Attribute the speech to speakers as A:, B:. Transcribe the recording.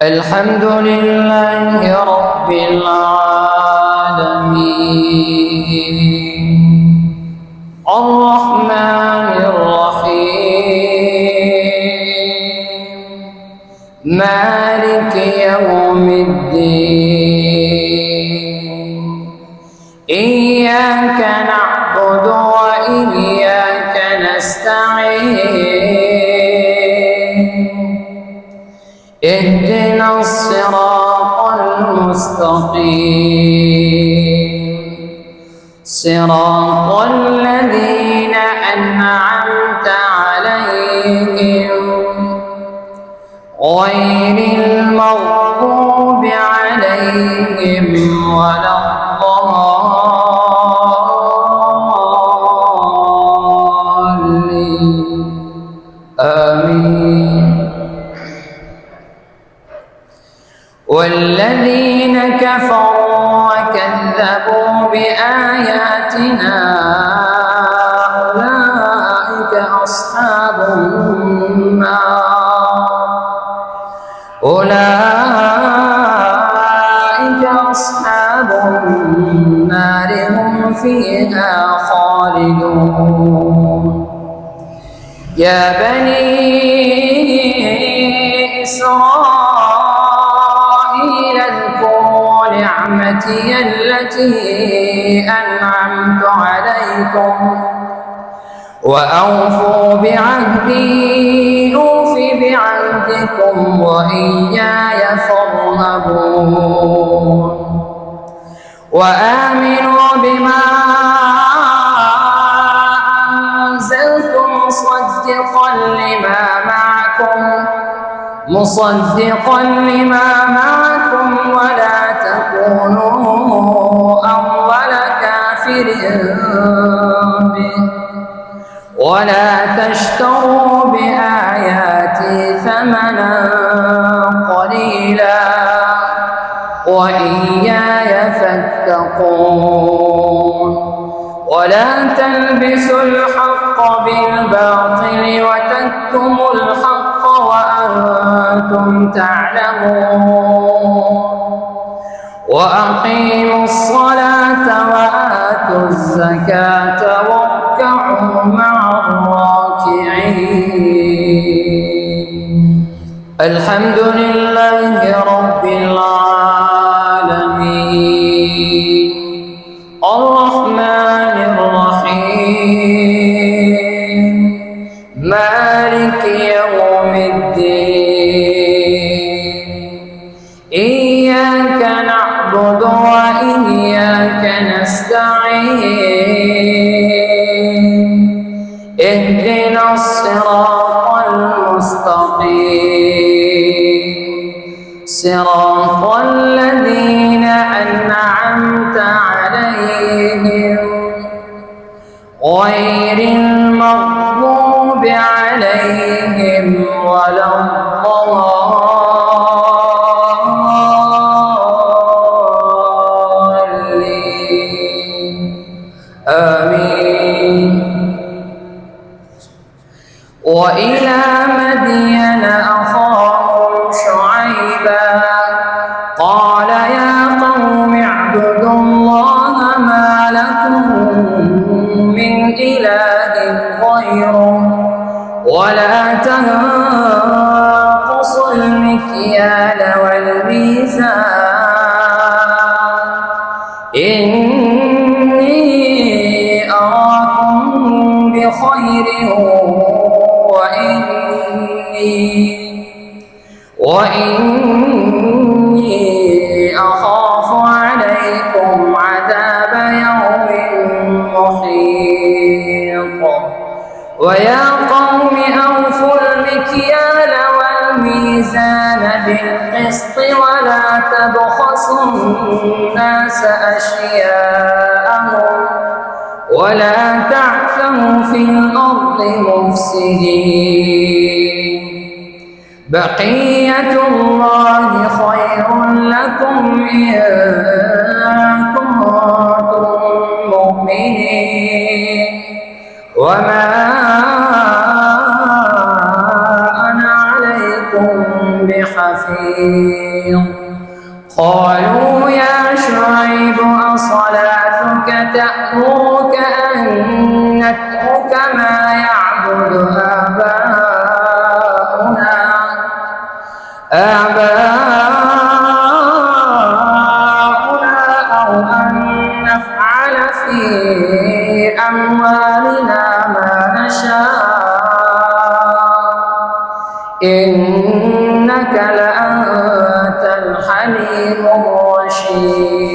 A: الحمد لله رب العالمين الرحمن الرحيم مالك يوم الدين إياك نعبد وإياك نستعين اهدنا الصراط المستقيم صراط الذين أنعمت عليهم غير المغضوب عليهم ولا الضالين آمين. والذين كفروا وكذبوا بآياتنا أولئك أصحاب النار هم فيها خالدون. يا بني إسرائيل اذكروا نعمتي التي أنعمت عليكم وأوفوا بعهدي أوف بعهدكم وإياي فارهبون. وآمنوا بما أنزلت مصدقا لما معكم ولا تكونوا أول كافر به ولا تشتروا بآياتي ثمنا قليلا وإياي فاتقون. ولا تلبسوا الحق بالباطل وتكتموا الحق وأنتم تعلمون. وأقيموا الصلاة وآتوا الزكاة واركعوا مع الراكعين. الحمد لله رب العالمين الرحمن الرحيم مالك يوم الدين إياك نعبد وإياك نستعين اهدنا الصراط المستقيم صراط الذين أنعمت عليهم غير المغضوب عليهم ولا الضالين آمين. وإلى مدين أخاهم شعيبا قال يا قوم اعبدوا الله ما لكم من إله غيره ولا تنقصوا المكيال والميزان إني أراكم بخير وإني أخاف عليكم عذاب يوم محيط. ويا قوم أوفوا المكيال والميزان بالقسط ولا تبخسوا الناس أشياءهم ولا تعثوا في الأرض مفسدين. بقية الله خير لكم إن كنتم مؤمنين وما أنا عليكم بحفيظ. حفيظ قالوا يا شعيب أصلاتك تأمرك أن نترك ما يعبد آباؤنا أو أن نفعل في أموالنا ما نشاء إنك لأنت الحليم الرشيد